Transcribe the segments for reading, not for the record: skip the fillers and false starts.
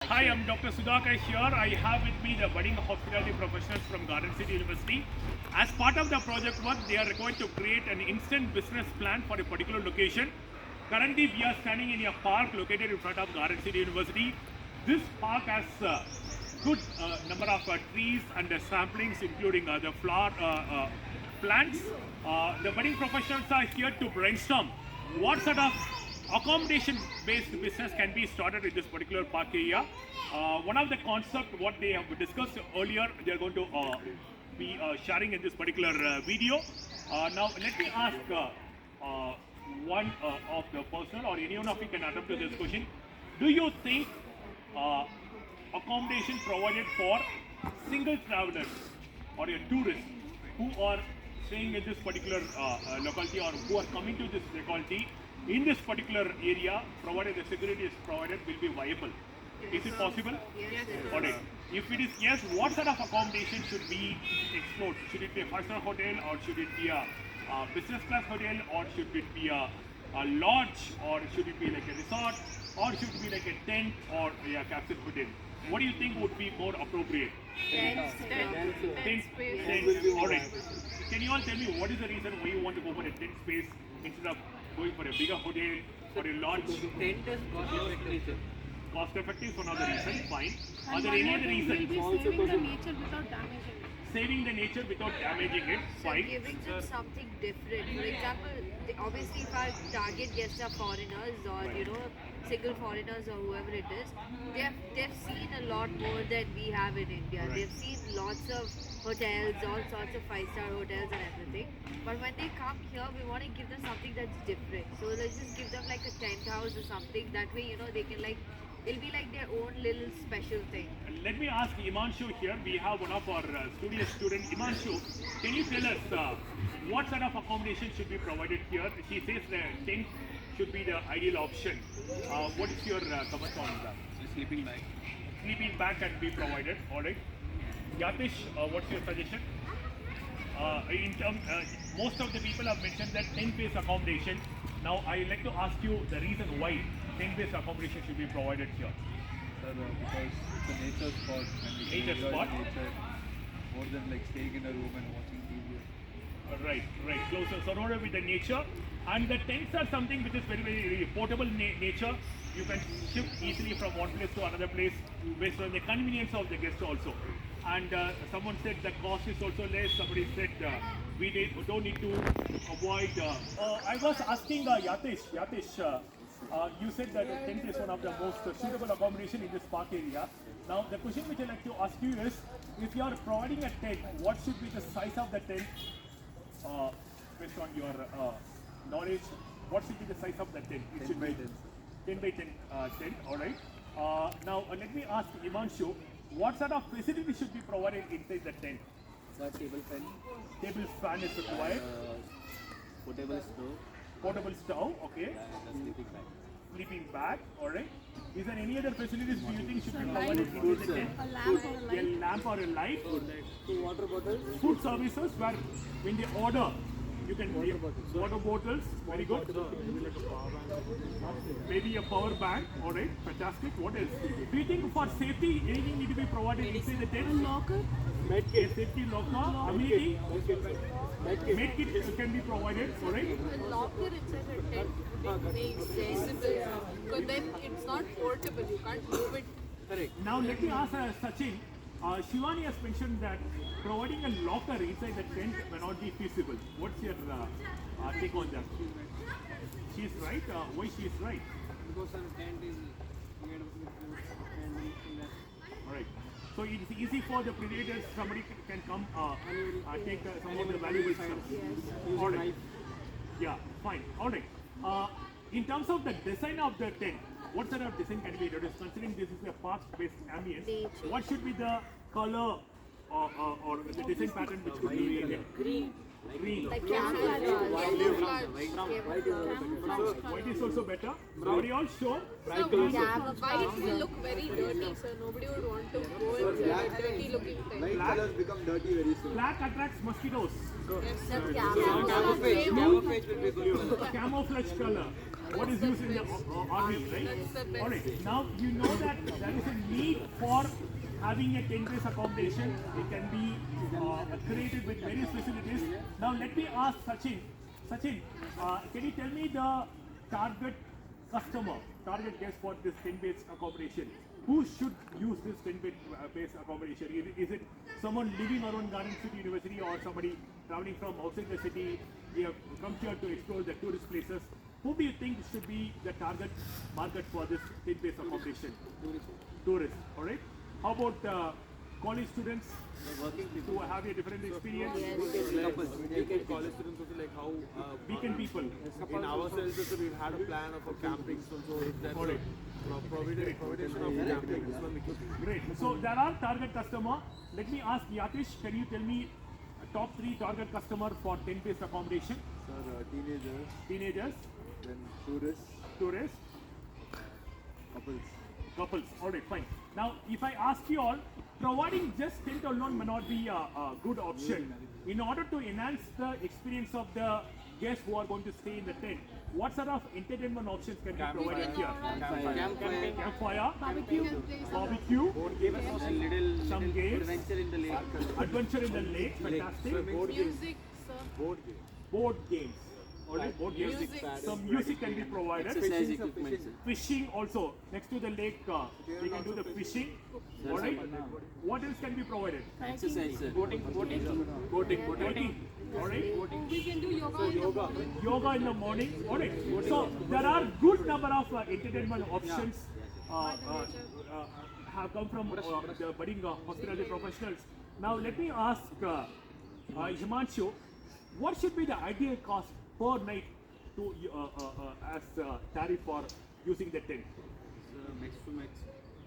Hi, I'm Dr. Sudhakar here. I have with me the budding hospitality professionals from Garden City University. As part of the project work, they are required to create an instant business plan for a particular location. Currently, we are standing in a park located in front of Garden City University. This park has good number of trees and samplings, including the flower plants. The budding professionals are here to brainstorm what sort of accommodation based business can be started in this particular park area. One of the concept what they have discussed earlier, they are going to be sharing in this particular video. Now let me ask one of the person or any one of you can attempt to this question. Do you think accommodation provided for single travelers or a tourist who are staying in this particular locality or who are coming to this locality in this particular area, provided the security is provided, will be viable? Is it possible? Yes. Alright. If it is yes, what sort of accommodation should be explored? Should it be a 5-star hotel, or should it be a business class hotel, or should it be a lodge, or should it be like a resort, or should it be like a tent or a capsule hotel? What do you think would be more appropriate? Tent Tent. Alright. Can you all tell me what is the reason why you want to go for a tent space instead of going for a bigger hotel or a lodge? Tent is cost effective. Cost effective is one of the reasons, fine. Are And there one any more other thing, reasons? we'll be saving the nature without damaging it. Saving the nature without damaging it, So fine. giving them something different. For example, obviously if our target guests are foreigners or single foreigners or whoever it is, they've seen a lot more than we have in India. Right. They've seen lots of hotels, all sorts of 5-star hotels and everything. But when they come here, we want to give them something that's different. So let's just give them like a tent house or something. That way, they can it'll be like their own little special thing. Let me ask Imanshu here. We have one of our studious students. Imanshu, can you tell us what sort of accommodation should be provided here? She says the tent should be the ideal option. What is your comment on that? Sleeping bag. Sleeping bag can be provided. All right. Yatish, what's your suggestion? Most of the people have mentioned that tent-based accommodation. Now, I would like to ask you the reason why tent-based accommodation should be provided here. Sir, because it's a nature spot and we can Nature enjoy spot? nature more than like staying in a room and watching TV. Right, closer, surrounded with the nature. And the tents are something which is very, very portable nature. You can shift easily from one place to another place based on the convenience of the guest also. And someone said the cost is also less. Somebody said we don't need to avoid. I was asking Yatish, you said that the tent is one of the most suitable accommodation in this park area. Now, the question which I'd like to ask you is, if you are providing a tent, what should be the size of the tent? Based on your knowledge, what should be the size of the tent? It should be 10 by 10 tent, alright. Now, let me ask Imanshu, what sort of facility should be provided inside the tent? Sir, table fan. Table fan is required, Portable stove. portable stove, okay, And a sleeping bag. sleeping bag, alright. Is there any other facilities do you think should be provided inside the tent? A lamp or a A light. lamp or a light? Two water bottles. Food services where when they order, you can water bottles, very good. Maybe a power bank, alright, fantastic. What else? Do you think for safety anything need to be provided inside the A tent? locker. A safety locker, amenity, med kit can be provided, alright? A locker inside a tent it makes sense because then it's not portable. You can't move it. Correct. Now let me ask Sachin. Shivani has mentioned that providing a locker inside the tent may not be feasible. What's your take on that? She is right. Why she is right? Because some tent is made of wood and Alright. So it's easy for the predators, somebody can come take some of the valuable stuff. Alright. Yeah, fine. Alright. In terms of the design of the tent, what sort of design can be introduced? Considering this is a park-based ambience, Nature. what should be the color or the design pattern which could be created? green. Green. Like camouflage. White is also better. Somebody all show. So white will look very dirty, so nobody would want to go inside a dirty looking tent. Light colors become dirty very soon. Black attracts mosquitoes. Camouflage will be good. Camouflage color. What is used in the army, right? That's the best. Alright, now you know that there is a need for having a 10 days accommodation. It can be created with various facilities. Now let me ask Sachin. Sachin, can you tell me the target customer, target guest for this 10 days accommodation? Who should use this 10 days accommodation? Is it someone living around Garden City University or somebody traveling from outside the city? We have come here to explore the tourist places. Who do you think should be the target market for this 10 days accommodation? Tourists, all right? How about college students who have a different experience? Weekend college students also like how Weekend people. in ourselves also we've had a plan of a camping so if that's provision of camping this one we could Great. So there are target customer. Let me ask Yatish, can you tell me top 3 target customer for 10 days accommodation? Sir, teenagers, Teenagers, then tourists, tourists, couples. couples. All right, fine. Now, if I ask you all, providing just tent alone may not be a good option. In order to enhance the experience of the guests who are going to stay in the tent, what sort of entertainment options can be provided here? Campfire, barbecue, some games, adventure in the lake, fantastic. Music, sir. Board games. Alright, board games. Music. Some music can be provided. Fishing also. Next to the lake, they can do the fishing. Alright. What else can be provided? Boating. Alright. We can do yoga in the morning. Yoga in the morning. Alright. So there are good number of entertainment options have come from the budding hospitality professionals. Now let me ask Himanshu, what should be the ideal cost per night to as tariff for using the tent? max to max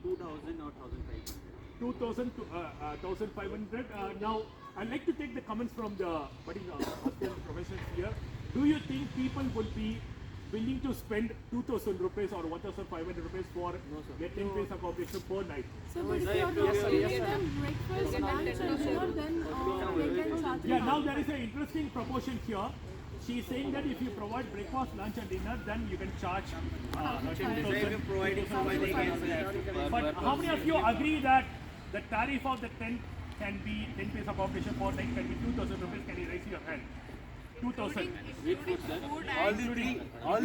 2000 or 1500 2,000 to 1,500. Now, I'd like to take the comments from the budding hospital professionals here. Do you think people would be willing to spend 2,000 rupees or 1,500 rupees for their 10 days accommodation per night? So, but if you are not giving them breakfast, lunch, and dinner, then they can charge Yeah, now there is an interesting proportion here. She is saying that if you provide breakfast, lunch and dinner, then you can charge 10,000. But how many of you agree that the tariff of the tent can be 10 days accommodation per night can be 2,000 rupees? Can you raise your hand? 2,000. All the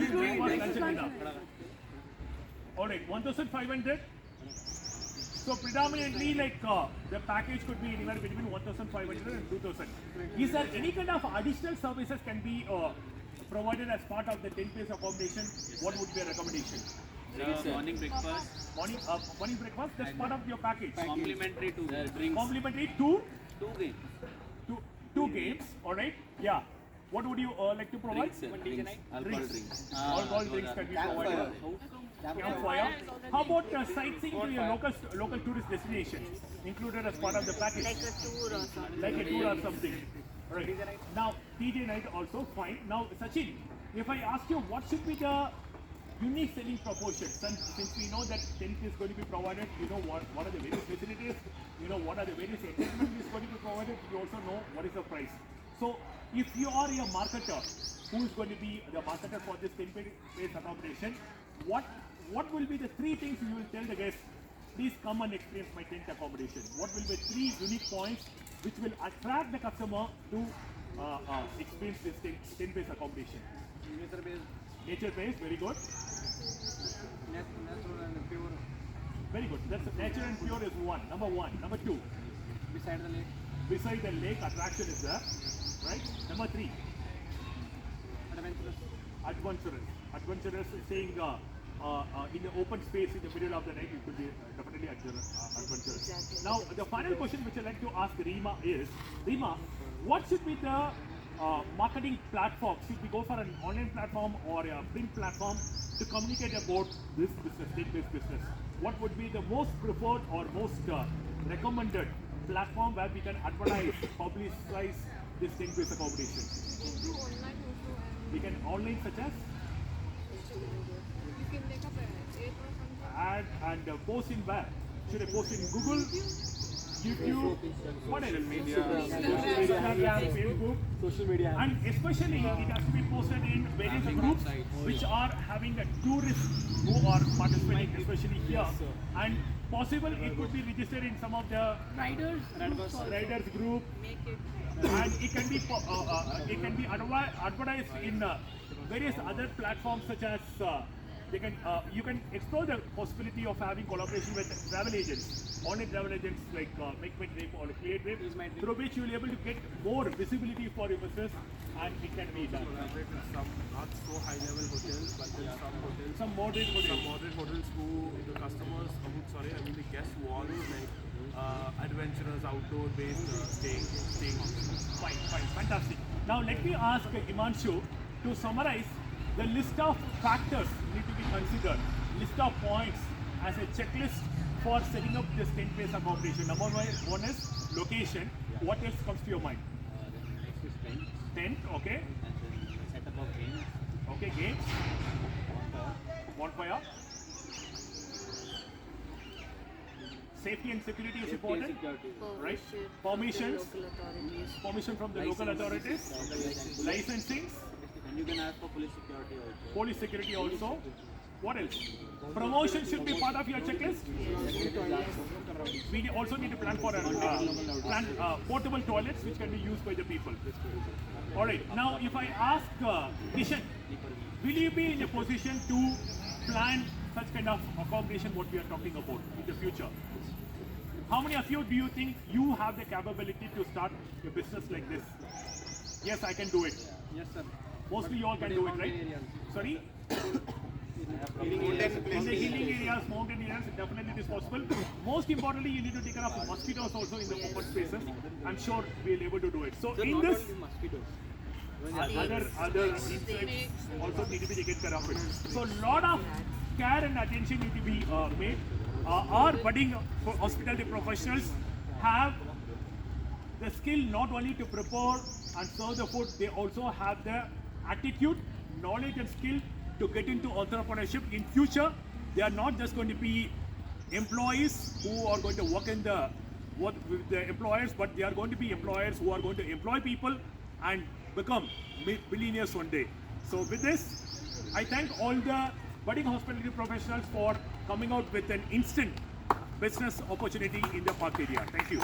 three lunch and dinner. Alright, 1,500. So predominantly like the package could be anywhere between 1,500 and 2,000. Is there any kind of additional services can be provided as part of the 10 days accommodation? What would be a recommendation? morning breakfast Morning breakfast, that's part of your package. complimentary to drinks Complimentary two games two games, alright? Yeah. What would you like to provide? alcohol drinks Alcohol drinks can be provided. Campfire. How about sightseeing to your local tourist destinations included as part of the package? Like a tour or something. Like a tour or something. Right. Now, TJ night also fine. Now, Sachin, if I ask you what should be the unique selling proportion, since we know that tent is going to be provided, you know what are the various facilities, you know what are the various entertainment is going to be provided, you also know what is the price. So, if you are a marketer who is going to be the marketer for this 10 days accommodation, what will be the 3 things you will tell the guests? Please come and experience my tent accommodation. What will be 3 unique points which will attract the customer to experience this 10 days accommodation? Nature based, very good. natural and pure Very good. That's nature and pure is one. Number 1. Number 2. beside the lake Beside the lake, attraction is there. Right? Number 3. adventurous Adventurous is saying in the open space in the middle of the night, you could be definitely adventurous. Exactly. Now, the final question which I'd like to ask Rima is, Rima, what should be the marketing platform? Should we go for an online platform or a print platform to communicate about this business, tent-based business? What would be the most preferred or most recommended platform where we can advertise, publicize this tent-based accommodation? We do online also and We can online such as you can make up an app or something. ad and post in where? Should I post in Google, YouTube, what else? Instagram, Facebook, social media. and especially it has to be posted in various groups which are having the tourists who are participating, especially here. And possible it could be registered in some of the Riders groups also. riders group, Make it. and it can be advertised in various other platforms such as you can explore the possibility of having collaboration with travel agents, online travel agents like Make My Trip or Create Trip, through which you will be able to get more visibility for your business, and it can be done. Collaborate with some not so high level hotels, but then Some moderate hotels. some moderate hotels who the customers, the guests want like adventurous, outdoor based staying options. Fine, fantastic. Now let me ask Imanshu to summarize the list of factors need to be considered, list of points as a checklist for setting up this tent-based accommodation. Number one is location. What else comes to your mind? Next is tent, Tent, okay. and then setup of games, Okay, games, bonfire, bonfire. Safety and security is safety and important, security, right? Permission Permissions, from the local authorities. permission from the local authorities, licensing, and you can ask for police security also. police security also. What else? Promotion should be part of your checklist. We also need to plan for portable toilets which can be used by the people. Alright, now if I ask Kishan, will you be in a position to plan such kind of accommodation what we are talking about in the future? How many of you do you think you have the capability to start a business like this? Yes, I can do it. Yes, sir. Mostly you all can do it, right? Sorry? In the hilling areas, mountain areas, definitely it is possible. Most importantly, you need to take care of mosquitoes also in the open spaces. I'm sure we'll be able to do it. So in this, Mosquitoes. other insects also need to be taken care of it. So lot of care and attention need to be made. Our budding hospitality professionals have the skill not only to prepare and serve the food, they also have the attitude, knowledge and skill to get into entrepreneurship. In future, they are not just going to be employees who are going to work in with the employers, but they are going to be employers who are going to employ people and become billionaires one day. So with this, I thank all the budding hospitality professionals for coming out with an instant business opportunity in the park area. Thank you.